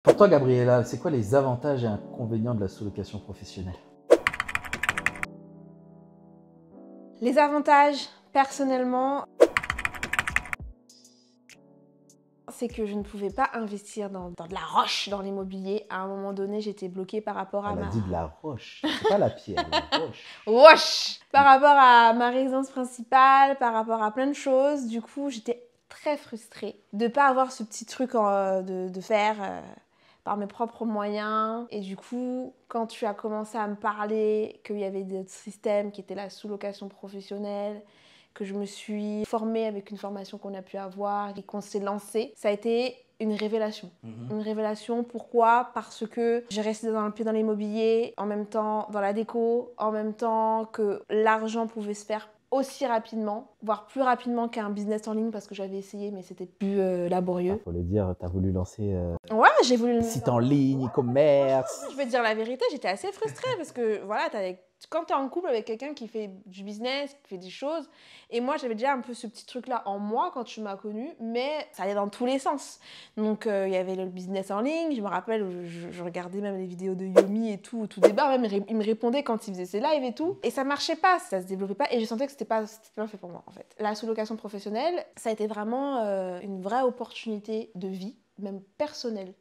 Pour toi, Gabriella, c'est quoi les avantages et inconvénients de la sous-location professionnelle? Les avantages, personnellement, c'est que je ne pouvais pas investir dans de la roche dans l'immobilier. À un moment donné, j'étais bloquée par rapport à Elle a ma... dit de la roche, c'est pas la pierre, la roche. Roche! Par rapport à ma résidence principale, par rapport à plein de choses. Du coup, j'étais très frustrée de ne pas avoir ce petit truc de faire par mes propres moyens. Et du coup, quand tu as commencé à me parler qu'il y avait d'autres systèmes qui étaient la sous-location professionnelle, que je me suis formée avec une formation qu'on a pu avoir et qu'on s'est lancé, ça a été une révélation. Une révélation, pourquoi? Parce que j'ai resté dans le pied dans l'immobilier, en même temps dans la déco, en même temps que l'argent pouvait se faire aussi rapidement, voire plus rapidement qu'un business en ligne parce que j'avais essayé mais c'était plus laborieux. Faut le dire, tu as voulu lancer Ouais, j'ai voulu... site en ligne, e-commerce. Je vais te dire la vérité, j'étais assez frustrée parce que voilà, quand tu es en couple avec quelqu'un qui fait du business, qui fait des choses, et moi j'avais déjà un peu ce petit truc-là en moi quand tu m'as connue, mais ça allait dans tous les sens. Donc il y avait le business en ligne, je me rappelle, je regardais même les vidéos de Yomi et tout, au tout débat, même il me répondait quand il faisait ses lives et tout, et ça marchait pas, ça se développait pas, et je sentais que c'était pas fait pour moi en fait. La sous-location professionnelle, ça a été vraiment une vraie opportunité de vie, même personnelle.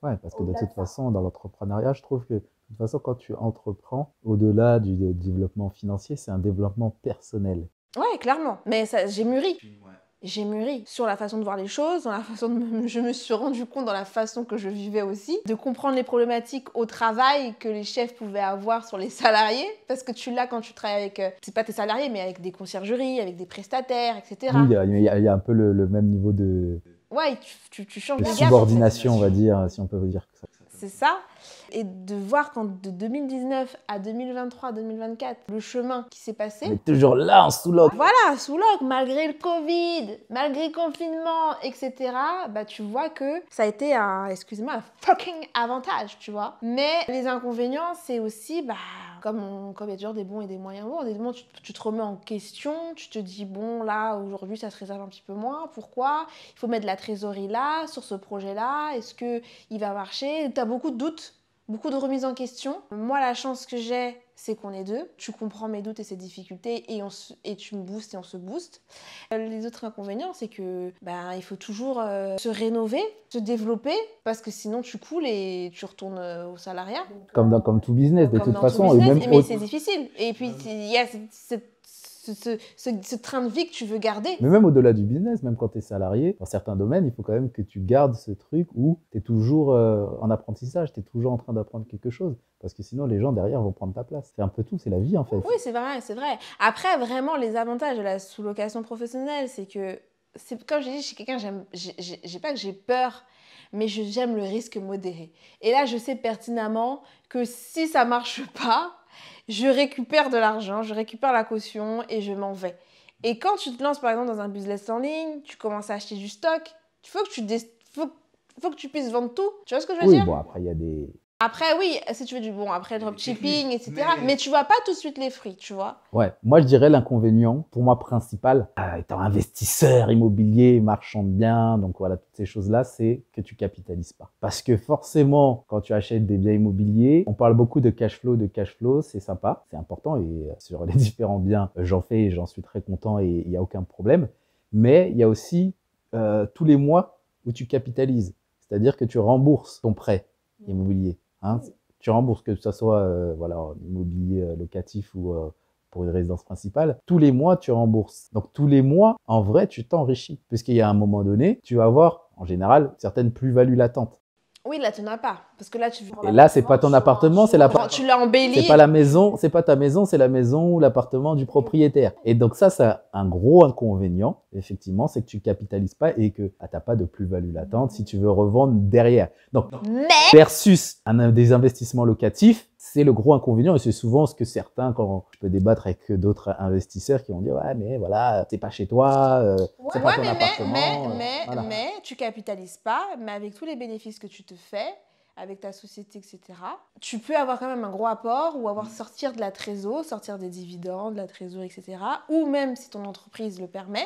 Ouais, parce que de toute façon, dans l'entrepreneuriat, je trouve que de toute façon, quand tu entreprends, au-delà du développement financier, c'est un développement personnel. Ouais, clairement. Mais ça, j'ai mûri. J'ai mûri sur la façon de voir les choses, dans la façon je me suis rendu compte dans la façon que je vivais aussi, de comprendre les problématiques au travail que les chefs pouvaient avoir sur les salariés, parce que tu l'as quand tu travailles avec, c'est pas tes salariés, mais avec des conciergeries, avec des prestataires, etc. Oui, il y a un peu le même niveau de Ouais, tu changes de gamme en fait. subordination, on va dire, si on peut dire que ça. C'est ça. Et de voir qu'en de 2019 à 2023-2024, le chemin qui s'est passé. On est toujours là en sous-loc. Voilà, sous loc, malgré le Covid, malgré le confinement, etc. Bah tu vois que ça a été excusez-moi, un fucking avantage, tu vois. Mais les inconvénients, c'est aussi, comme il y a toujours des bons et des moyens bons, des moments tu te remets en question, tu te dis, bon, là, aujourd'hui, ça se réserve un petit peu moins. Pourquoi? Il faut mettre de la trésorerie là, sur ce projet-là. Est-ce qu'il va marcher? Tu as beaucoup de doutes. Beaucoup de remises en question. Moi, la chance que j'ai, c'est qu'on est deux. Tu comprends mes doutes et ses difficultés et tu me boostes et on se booste. Les autres inconvénients, c'est que il faut toujours se rénover, se développer, parce que sinon tu coules et tu retournes au salariat. Comme tout business, de Comme toute dans façon. tout business, Et même mais c'est difficile. Et puis, il y a ce train de vie que tu veux garder. Mais même au-delà du business, même quand tu es salarié, dans certains domaines, il faut quand même que tu gardes ce truc où tu es toujours en apprentissage, tu es toujours en train d'apprendre quelque chose. Parce que sinon, les gens derrière vont prendre ta place. C'est un peu tout, c'est la vie en fait. Oui, c'est vrai, c'est vrai. Après, vraiment, les avantages de la sous-location professionnelle, c'est que, comme j'ai dit, chez quelqu'un, j'ai pas que j'ai peur, mais j'aime le risque modéré. Et là, je sais pertinemment que si ça marche pas, je récupère de l'argent, je récupère la caution et je m'en vais. Et quand tu te lances, par exemple, dans un business en ligne, tu commences à acheter du stock, il faut que faut que tu puisses vendre tout. Tu vois ce que je veux dire? Oui, bon, après, il y a des... Après, oui, si tu veux du bon, après dropshipping, etc. Mais tu vois pas tout de suite les fruits, tu vois. Ouais, moi je dirais l'inconvénient, pour moi principal, étant investisseur immobilier, marchand de biens, donc voilà, toutes ces choses-là, c'est que tu capitalises pas. Parce que forcément, quand tu achètes des biens immobiliers, on parle beaucoup de cash flow, c'est sympa, c'est important, et sur les différents biens, j'en fais et j'en suis très content et il n'y a aucun problème. Mais il y a aussi tous les mois où tu capitalises, c'est-à-dire que tu rembourses ton prêt immobilier. Hein, tu rembourses, que ce soit en immobilier locatif ou pour une résidence principale, tous les mois tu rembourses. Donc tous les mois, en vrai, tu t'enrichis. Puisqu'il y a un moment donné, tu vas avoir, en général, certaines plus-values latentes. Oui, là, tu n'en as pas. Parce que là, tu... Et là, c'est pas ton appartement, c'est Tu l'as embelli. C'est pas la maison, c'est pas ta maison, c'est la maison ou l'appartement du propriétaire. Et donc ça a un gros inconvénient, effectivement, c'est que tu capitalises pas et que t'as pas de plus-value latente si tu veux revendre derrière. Donc, versus des investissements locatifs, c'est le gros inconvénient et c'est souvent ce que certains, quand je peux débattre avec d'autres investisseurs qui vont dire ouais mais voilà, c'est pas chez toi, c'est pas ton appartement. Mais tu capitalises pas, mais avec tous les bénéfices que tu te fais, avec ta société, etc., tu peux avoir quand même un gros apport ou sortir de la trésor, sortir des dividendes, de la trésor, etc. Ou même si ton entreprise le permet,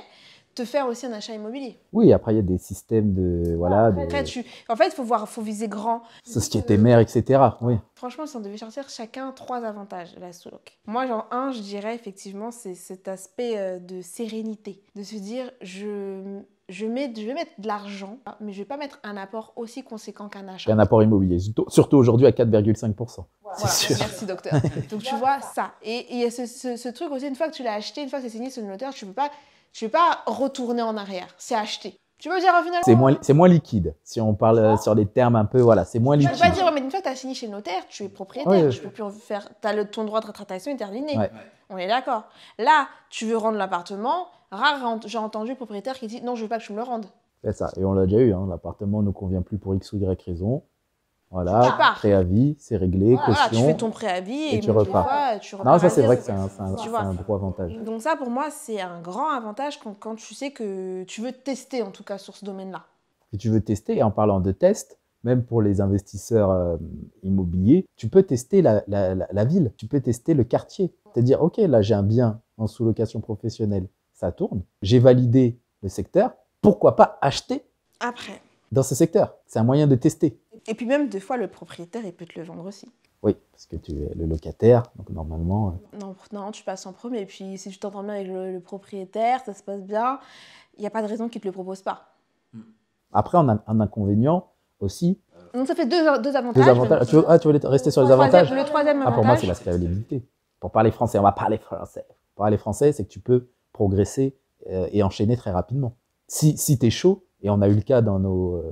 te faire aussi un achat immobilier. Oui, après, il y a des systèmes de... Voilà, Après, en fait, faut viser grand. Société mère, etc. Oui. Franchement, si on devait sortir chacun 3 avantages de la sous-loc. Moi, genre, je dirais effectivement, c'est cet aspect de sérénité. De se dire, je vais mettre de l'argent, mais je vais pas mettre un apport aussi conséquent qu'un achat. Un apport immobilier, surtout aujourd'hui à 4,5%. Voilà, merci docteur. Donc tu vois ça. Et il y a ce truc aussi, une fois que tu l'as acheté, une fois que c'est signé sur le notaire, tu peux pas retourner en arrière. C'est acheté. Tu veux dire finalement c'est moins liquide. Si on parle sur des termes un peu, voilà, c'est moins liquide. Je peux pas dire, mais une fois que tu as signé chez le notaire, tu es propriétaire. Tu peux plus faire. Ton droit de rétractation est terminé. Ouais. On est d'accord. Là, tu veux rendre l'appartement. J'ai entendu le propriétaire qui dit non, je veux pas que tu me le rendes. C'est ça. Et on l'a déjà eu. Hein. L'appartement ne nous convient plus pour X ou Y raison. Voilà, préavis, c'est réglé, caution. Voilà, tu fais ton préavis et tu repars. Tu repars. Non, ça c'est vrai que c'est un gros avantage. Donc ça, pour moi, c'est un grand avantage quand tu sais que tu veux tester, en tout cas, sur ce domaine-là. Si tu veux tester, et en parlant de test, même pour les investisseurs immobiliers, tu peux tester la ville, tu peux tester le quartier. C'est-à-dire, OK, là j'ai un bien en sous-location professionnelle, ça tourne, j'ai validé le secteur, pourquoi pas acheter après dans ce secteur? C'est un moyen de tester. Et puis même, des fois, le propriétaire, il peut te le vendre aussi. Oui, parce que tu es le locataire, donc normalement... Non, tu passes en premier. Et puis, si tu t'entends bien avec le propriétaire, ça se passe bien, il n'y a pas de raison qu'il ne te le propose pas. Après, on a un inconvénient aussi. Donc, ça fait deux avantages. Deux avantages. Tu veux rester sur les avantages? Le troisième avantage. Pour moi, c'est la scalabilité. Pour parler français, on va parler français. Pour parler français, c'est que tu peux progresser et enchaîner très rapidement. Si tu es chaud, et on a eu le cas dans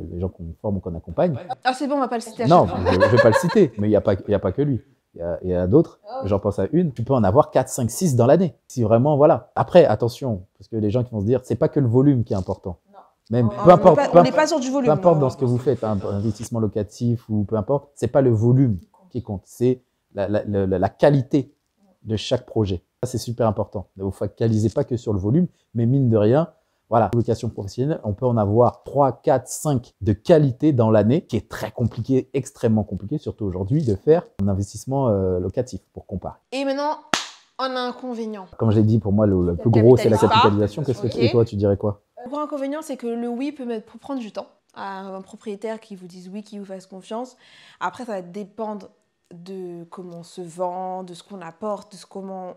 les gens qu'on forme ou qu'on accompagne. Ah, c'est bon, on va pas le citer à non, chaque je ne vais pas le citer, mais il n'y a pas que lui. Il y a d'autres, j'en pense à une, tu peux en avoir 4, 5, 6 dans l'année. Si vraiment, voilà. Après, attention, parce que les gens qui vont se dire, c'est pas que le volume qui est important. Non. Même, peu importe. On n'est pas sur du volume. Peu importe dans ce que vous faites, un investissement locatif ou peu importe, c'est pas le volume qui compte, c'est la qualité de chaque projet. Ça, c'est super important. Ne vous focalisez pas que sur le volume, mais mine de rien, voilà, location professionnelle, on peut en avoir 3, 4, 5 de qualité dans l'année, qui est très compliqué, extrêmement compliqué, surtout aujourd'hui, de faire un investissement locatif pour comparer. Et maintenant, on a un inconvénient. Comme j'ai dit, pour moi, le plus gros, c'est la capitalisation. Et toi, tu dirais quoi? Le gros inconvénient, c'est que le oui peut prendre du temps à un propriétaire qui vous dise oui, qui vous fasse confiance. Après, ça va dépendre de comment on se vend, de ce qu'on apporte, de comment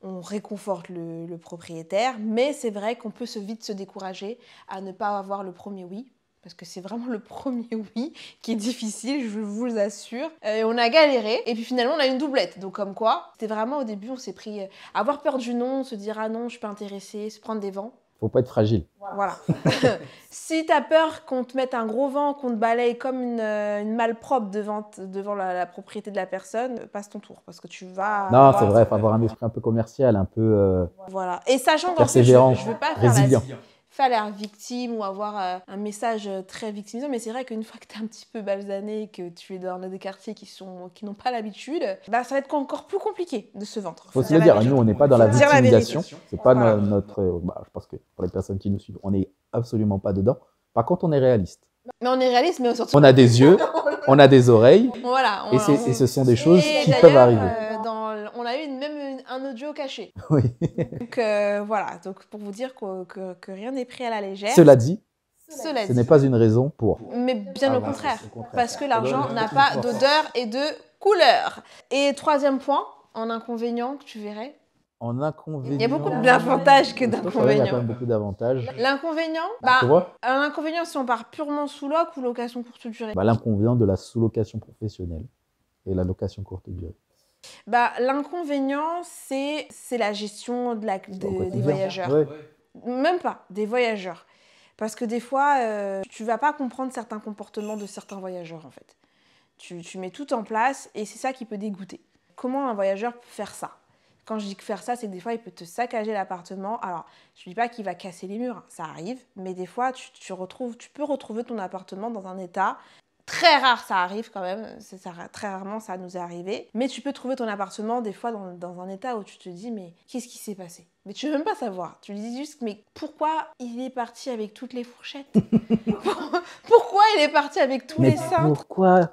on réconforte le propriétaire. Mais c'est vrai qu'on peut vite se décourager à ne pas avoir le premier oui. Parce que c'est vraiment le premier oui qui est difficile, je vous l'assure. On a galéré et puis finalement on a une doublette. Donc comme quoi, c'était vraiment au début, on s'est pris avoir peur du non, se dire ah non, je suis pas intéressée, se prendre des vents. Faut pas être fragile. Voilà. Si tu as peur qu'on te mette un gros vent, qu'on te balaye comme une malpropre devant la propriété de la personne, passe ton tour parce que tu vas... Non, c'est vrai, il faut avoir un esprit un peu commercial, un peu voilà. Et sachant qu'en fait, je veux pas résilient. Faire l'air victime ou avoir un message très victimisant, mais c'est vrai qu'une fois que tu es un petit peu balzané, que tu es dans des quartiers qui n'ont pas l'habitude, bah, ça va être encore plus compliqué de se vendre. Faut se le dire, nous on n'est pas dans la victimisation, c'est pas notre... je pense que pour les personnes qui nous suivent, on n'est absolument pas dedans. Par contre, on est réaliste. Mais on est réaliste, mais surtout... On a des yeux, on a des oreilles, voilà, et ce sont des choses qui peuvent arriver. On a eu même un audio caché. Oui. Donc voilà, donc pour vous dire que rien n'est pris à la légère. Cela dit, ce n'est pas une raison pour... Mais bien au contraire, parce que l'argent n'a pas d'odeur et de couleur. Et troisième point, en inconvénient que tu verrais. En inconvénient... Il y a beaucoup d'avantages que d'inconvénients. Il y a quand même beaucoup d'avantages. L'inconvénient, un inconvénient si on part purement sous-loc ou location courte durée. L'inconvénient de la sous-location professionnelle et la location courte durée. L'inconvénient, c'est la gestion des voyageurs. Ouais. Même pas, des voyageurs. Parce que des fois, tu vas pas comprendre certains comportements de certains voyageurs, en fait. Tu mets tout en place et c'est ça qui peut dégoûter. Comment un voyageur peut faire ça? Quand je dis que faire ça, c'est que des fois, il peut te saccager l'appartement. Alors, je ne dis pas qu'il va casser les murs, ça arrive. Mais des fois, tu peux retrouver ton appartement dans un état... Très rare, ça arrive quand même, très rarement ça nous est arrivé. Mais tu peux trouver ton appartement des fois dans un état où tu te dis mais qu'est-ce qui s'est passé? Mais tu veux même pas savoir. Tu lui dis juste mais pourquoi il est parti avec toutes les fourchettes? Pourquoi il est parti avec tous les cintres? Pourquoi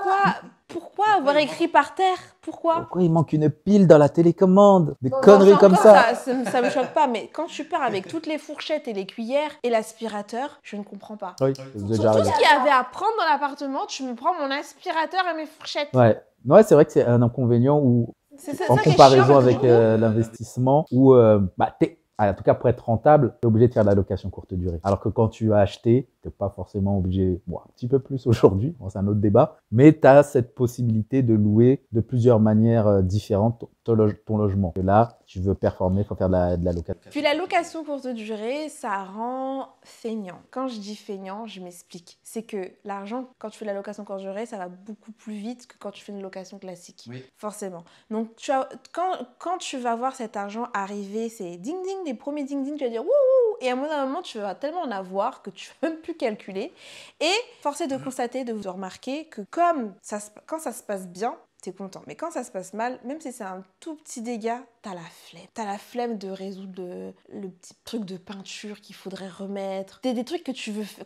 Pourquoi avoir écrit par terre? Pourquoi? Pourquoi il manque une pile dans la télécommande? Des Non, conneries ça comme encore, ça. ça me choque pas, mais quand tu pars avec toutes les fourchettes et les cuillères et l'aspirateur, je ne comprends pas. Oui, vous êtes déjà Sur tout arrivé. ce qu'il y avait à prendre dans l'appartement, tu me prends mon aspirateur et mes fourchettes. Ouais, c'est vrai que c'est un inconvénient où, C'est en ça qui est comparaison chiant, avec l'investissement, où, en tout cas, pour être rentable, tu es obligé de faire de la location courte durée. Alors que quand tu as acheté, tu n'es pas forcément obligé, bon, un petit peu plus aujourd'hui, bon, c'est un autre débat, mais tu as cette possibilité de louer de plusieurs manières différentes ton logement. Et là, tu veux performer, il faut faire de la location. Puis la location courte durée, ça rend feignant. Quand je dis feignant, je m'explique. C'est que l'argent, quand tu fais de la location courte durée, ça va beaucoup plus vite que quand tu fais une location classique. Oui. Forcément. Donc, quand tu vas voir cet argent arriver, c'est ding ding, les premiers ding ding, tu vas dire wouhou, et à un moment, tu vas tellement en avoir que tu ne vas même plus calculer. Et force est de constater, de vous remarquer que quand ça se passe bien, t'es content. Mais quand ça se passe mal, même si c'est un tout petit dégât, t'as la flemme. T'as la flemme de résoudre le petit truc de peinture qu'il faudrait remettre. Des trucs que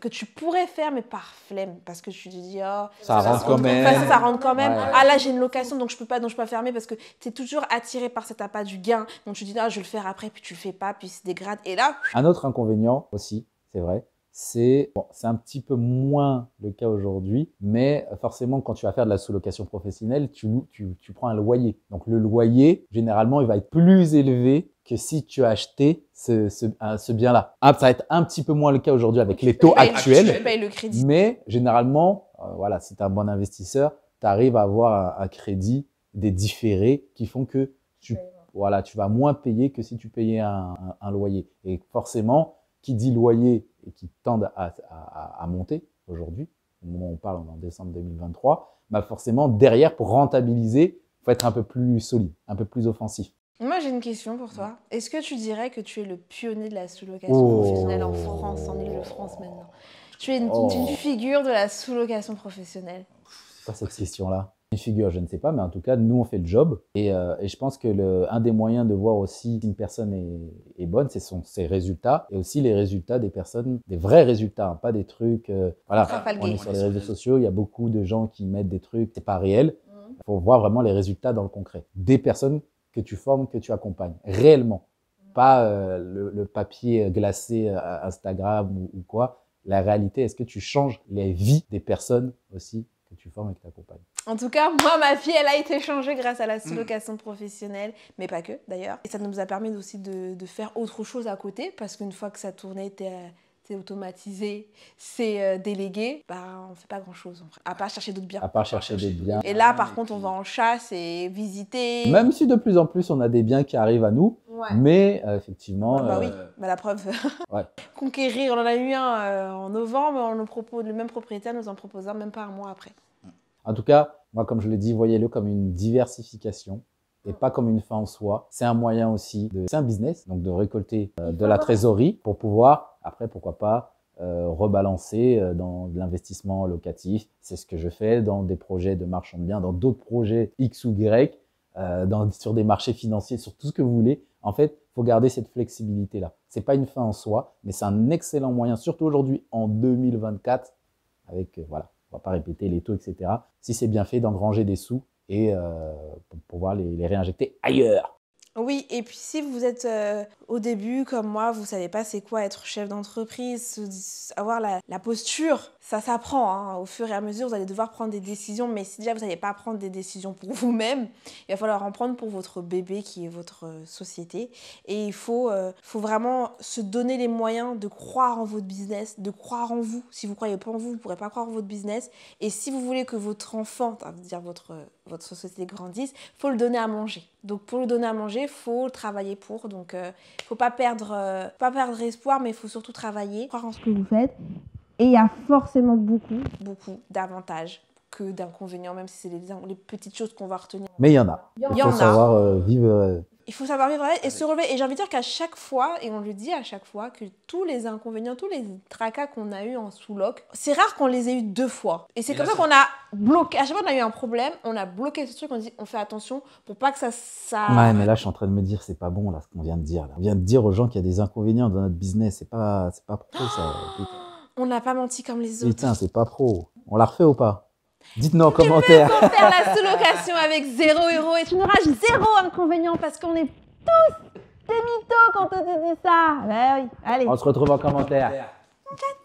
tu pourrais faire, mais par flemme. Parce que tu te dis, oh, ça rentre quand même. Ça rentre quand même. Ouais. Ah là, j'ai une location, donc je peux pas fermer parce que t'es toujours attiré par cet appât du gain. Donc tu te dis, ah, je vais le faire après, puis tu le fais pas, puis il se dégrade. Et là... Un autre inconvénient aussi, c'est vrai, c'est un petit peu moins le cas aujourd'hui, mais forcément, quand tu vas faire de la sous-location professionnelle, tu prends un loyer. Donc, le loyer, généralement, il va être plus élevé que si tu as acheté ce bien-là. Ça va être un petit peu moins le cas aujourd'hui avec les taux actuels, Tu payes le crédit. mais généralement, si tu es un bon investisseur, tu arrives à avoir un crédit, des différés qui font que tu vas moins payer que si tu payais un loyer. Et forcément, qui dit loyer et qui tendent à monter aujourd'hui, au moment où on parle, en décembre 2023, forcément, derrière, pour rentabiliser, il faut être un peu plus solide, un peu plus offensif. Moi, j'ai une question pour toi. Est-ce que tu dirais que tu es le pionnier de la sous-location professionnelle en France, en Ile-de-France maintenant? Tu es une figure de la sous-location professionnelle. C'est pas cette question-là. Une figure, je ne sais pas, mais en tout cas, nous, on fait le job. Et je pense que un des moyens de voir aussi si une personne est bonne, ce sont ses résultats. Et aussi les résultats des personnes, des vrais résultats, hein, pas des trucs... on est sur les réseaux sociaux, il y a beaucoup de gens qui mettent des trucs, c'est pas réel. Il faut voir vraiment les résultats dans le concret. Des personnes que tu formes, que tu accompagnes, réellement. Pas le papier glacé Instagram ou quoi. La réalité, est-ce que tu changes les vies des personnes aussi que tu formes et que tu accompagnes? En tout cas, moi, ma vie, elle a été changée grâce à la sous-location professionnelle, mais pas que d'ailleurs. Et ça nous a permis aussi de faire autre chose à côté, parce qu'une fois que ça tournait, c'est automatisé, c'est délégué, on fait pas grand-chose, à part chercher d'autres biens. À part chercher des biens. Et là, par contre, on va en chasse et visiter. Même si de plus en plus, on a des biens qui arrivent à nous, mais effectivement... oui, la preuve. Conquérir, on en a eu un en novembre, le même propriétaire nous en propose un même pas un mois après. En tout cas, moi, comme je le dis, voyez-le comme une diversification et pas comme une fin en soi. C'est un moyen aussi, c'est un business, donc de récolter de la trésorerie pour pouvoir, après, pourquoi pas, rebalancer dans de l'investissement locatif. C'est ce que je fais dans des projets de marchand de biens, dans d'autres projets X ou Y, sur des marchés financiers, sur tout ce que vous voulez. En fait, il faut garder cette flexibilité-là. C'est pas une fin en soi, mais c'est un excellent moyen, surtout aujourd'hui, en 2024, avec, on va pas répéter les taux, etc. Si c'est bien fait, d'engranger des sous et pour pouvoir les réinjecter ailleurs. Oui, et puis si vous êtes au début, comme moi, vous savez pas c'est quoi être chef d'entreprise, avoir la posture, ça s'apprend. Hein. Au fur et à mesure, vous allez devoir prendre des décisions, mais si déjà vous n'allez pas prendre des décisions pour vous-même, il va falloir en prendre pour votre bébé qui est votre société. Et il faut vraiment se donner les moyens de croire en votre business, de croire en vous. Si vous ne croyez pas en vous, vous ne pourrez pas croire en votre business. Et si vous voulez que votre enfant, c'est-à-dire votre société grandisse, il faut le donner à manger. Donc pour le donner à manger, il faut travailler pour. Donc il ne faut pas perdre espoir, mais il faut surtout travailler, croire en ce que vous faites. Et il y a forcément beaucoup d'avantages que d'inconvénients, même si c'est les petites choses qu'on va retenir. Mais il y en a. Il faut savoir vivre... Il faut savoir vivre et se relever. Et j'ai envie de dire qu'à chaque fois, et on le dit à chaque fois, que tous les inconvénients, tous les tracas qu'on a eu en sous-loc, c'est rare qu'on les ait eu 2 fois. Et c'est comme ça qu'on a bloqué. À chaque fois qu'on a eu un problème, on a bloqué ce truc, on dit on fait attention pour pas que ça... Ouais, mais là, je suis en train de me dire, c'est pas bon, là, ce qu'on vient de dire. Là. On vient de dire aux gens qu'il y a des inconvénients dans notre business. C'est pas pro, ça. On n'a pas menti comme les autres. Putain, c'est pas pro. On la refait ou pas? Dites-nous en Tu commentaire. peux faire la sous-location avec 0 € et tu n'auras 0 inconvénient parce qu'on est tous des mythos quand on te dit ça. Ben oui, allez. On se retrouve en commentaire. Ciao.